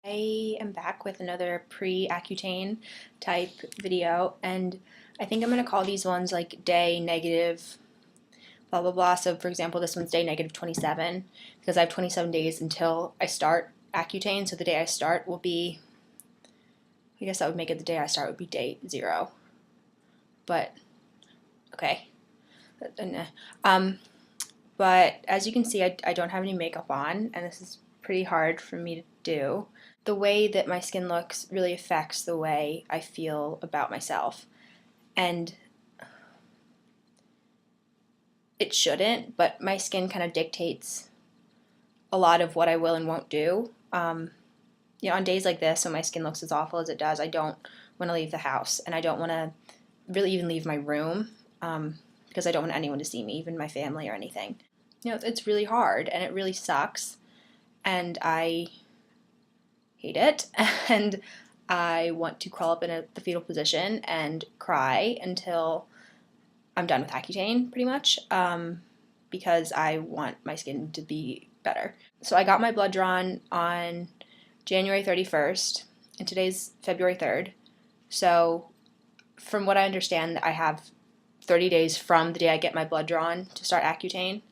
I am back with another pre-Accutane type video, and I think I'm going to call these ones like day negative blah blah blah. So for example, this one's day negative 27 because I have 27 days until I start Accutane. So the day I start will be, I guess that would make it the day I start would be day 0. But okay. But as you can see, I don't have any makeup on, and this is pretty hard for me to do. The way that my skin looks really affects the way I feel about myself. And it shouldn't, but my skin kind of dictates a lot of what I will and won't do. On days like this, when my skin looks as awful as it does, I don't want to leave the house, and I don't want to really even leave my room because I don't want anyone to see me, even my family or anything. It's really hard, and it really sucks, and I hate it, and I want to crawl up in the fetal position and cry until I'm done with Accutane, pretty much, because I want my skin to be better. So I got my blood drawn on January 31st, and today's February 3rd. So from what I understand, I have 30 days from the day I get my blood drawn to start Accutane.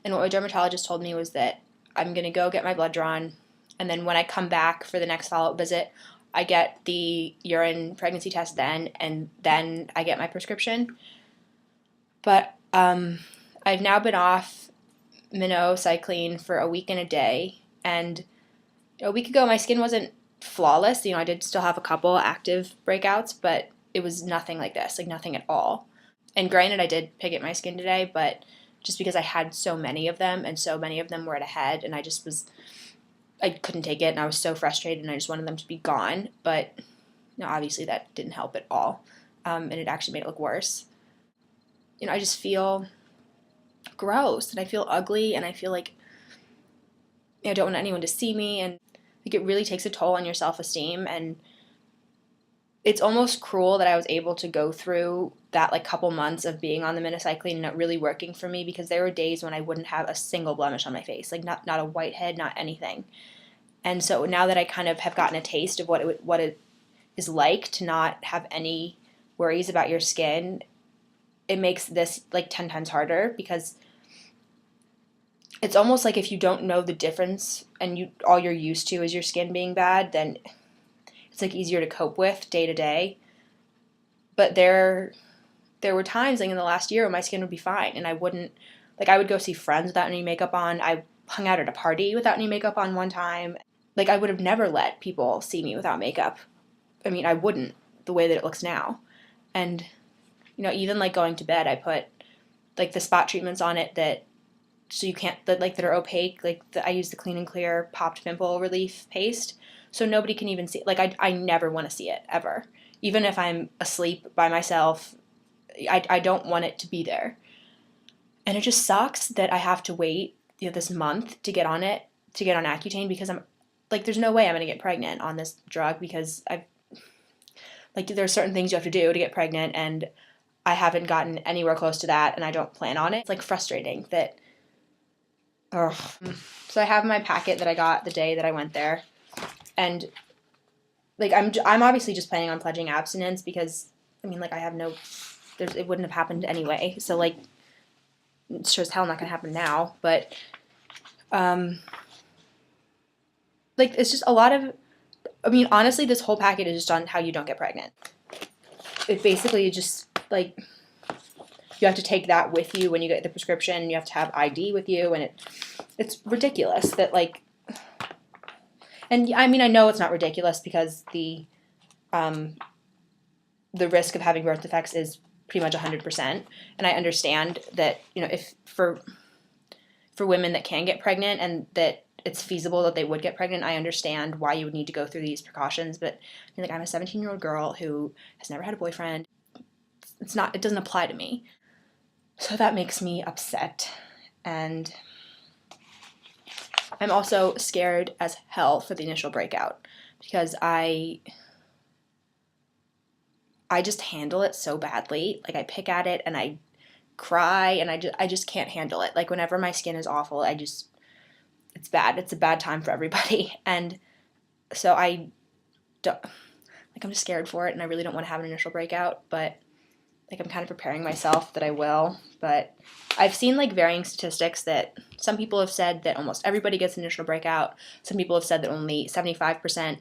And what my dermatologist told me was that I'm going to go get my blood drawn, and then when I come back for the next follow-up visit, I get the urine pregnancy test then, and then I get my prescription. But I've now been off minocycline for a week and a day, and a week ago my skin wasn't flawless. I did still have a couple active breakouts, but it was nothing like this, like nothing at all. And granted, I did pick at my skin today, but just because I had so many of them, and so many of them were at a head, and I couldn't take it, and I was so frustrated, and I just wanted them to be gone. But obviously that didn't help at all, and it actually made it look worse. I just feel gross, and I feel ugly, and I feel like I don't want anyone to see me, and like it really takes a toll on your self-esteem. And it's almost cruel that I was able to go through that like couple months of being on the minocycline and not really working for me, because there were days when I wouldn't have a single blemish on my face, like not a whitehead, not anything. And so now that I kind of have gotten a taste of what it is like to not have any worries about your skin, it makes this like 10 times harder, because it's almost like if you don't know the difference and all you're used to is your skin being bad, then it's like easier to cope with day to day. But there were times like in the last year when my skin would be fine, and I would go see friends without any makeup on. I hung out at a party without any makeup on one time. Like I would have never let people see me without makeup. I mean, I wouldn't, the way that it looks now. And even like going to bed, I put like the spot treatments on it that are opaque. I use the Clean and Clear popped pimple relief paste, so nobody can even see it. Like I never want to see it ever, even if I'm asleep by myself. I don't want it to be there, and it just sucks that I have to wait this month to get on Accutane, because I'm like, there's no way I'm gonna get pregnant on this drug, because there's certain things you have to do to get pregnant, and I haven't gotten anywhere close to that, and I don't plan on it. It's like frustrating that. Ugh. So I have my packet that I got the day that I went there, and like I'm obviously just planning on pledging abstinence, because I have it wouldn't have happened anyway. So like it's sure as hell not gonna happen now. But it's just a lot of. Honestly, this whole packet is just on how you don't get pregnant. It basically just like. You have to take that with you when you get the prescription. You have to have ID with you, and it's ridiculous that like. And I know it's not ridiculous, because the risk of having birth defects is pretty much 100%, and I understand that if for women that can get pregnant and that it's feasible that they would get pregnant, I understand why you would need to go through these precautions. But I'm a 17-year-old girl who has never had a boyfriend. It doesn't apply to me. So that makes me upset, and I'm also scared as hell for the initial breakout, because I just handle it so badly. Like I pick at it and I cry, and I just can't handle it. Like whenever my skin is awful, it's bad. It's a bad time for everybody, and So I don't, like, I'm just scared for it, and I really don't want to have an initial breakout, but like I'm kind of preparing myself that I will. But I've seen like varying statistics that some people have said that almost everybody gets an initial breakout. Some people have said that only 75%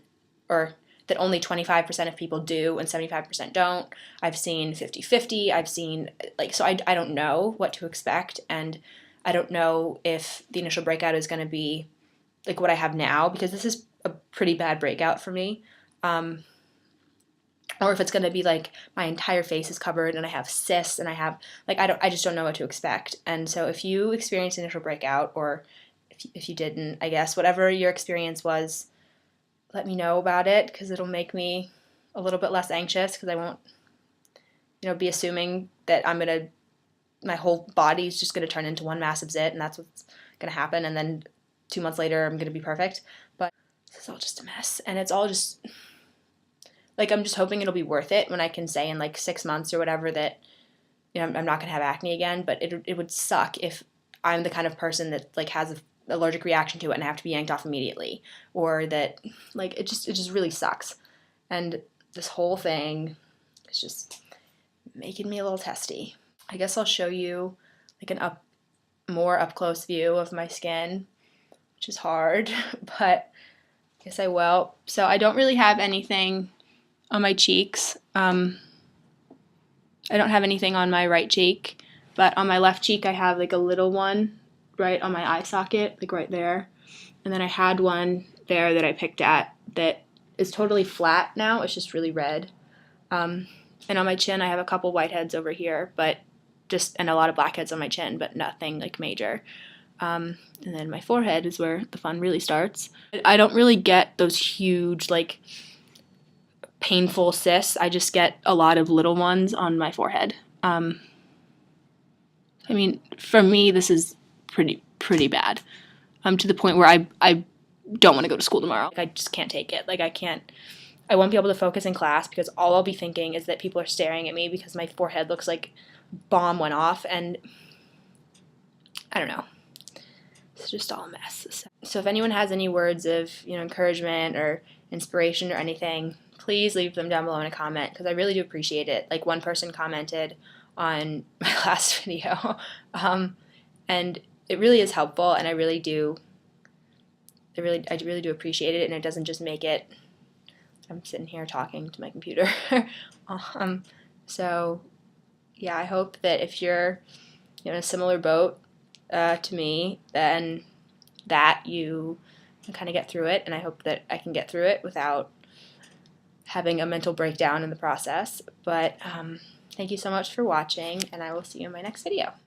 or that only 25% of people do and 75% don't. I've seen 50-50. I've seen like, so I don't know what to expect, and I don't know if the initial breakout is going to be like what I have now, because this is a pretty bad breakout for me. Or if it's going to be like my entire face is covered and I have cysts and I have like I just don't know what to expect. And so if you experienced initial breakout, or if you didn't, I guess whatever your experience was, let me know about it, because it'll make me a little bit less anxious, because I won't be assuming that my whole body is just going to turn into one massive zit and that's what's going to happen, and then 2 months later I'm going to be perfect. But this is all just a mess, and it's all just like, I'm just hoping it'll be worth it when I can say in like 6 months or whatever that I'm not going to have acne again. But it would suck if I'm the kind of person that like has an allergic reaction to it and I have to be yanked off immediately, or that like it just really sucks. And this whole thing is just making me a little testy. I guess I'll show you like more up close view of my skin, which is hard, but I guess I will. So I don't really have anything on my cheeks. I don't have anything on my right cheek, but on my left cheek I have like a little one right on my eye socket, like right there. And then I had one there that I picked at that is totally flat now. It's just really red. And on my chin I have a couple whiteheads over here, and a lot of blackheads on my chin, but nothing like major. And then my forehead is where the fun really starts. I don't really get those huge like painful cysts. I just get a lot of little ones on my forehead. I mean, for me, this is pretty bad. To the point where I don't want to go to school tomorrow. Like, I just can't take it. Like, I won't be able to focus in class because all I'll be thinking is that people are staring at me because my forehead looks like bomb went off, and I don't know. It's just all a mess. So if anyone has any words of, encouragement or inspiration or anything, please leave them down below in a comment, because I really do appreciate it. Like, one person commented on my last video, and it really is helpful, and I really do appreciate it, and it doesn't just make it, I'm sitting here talking to my computer. So yeah, I hope that if you're in a similar boat to me, then that you can kind of get through it, and I hope that I can get through it without having a mental breakdown in the process. But thank you so much for watching, and I will see you in my next video.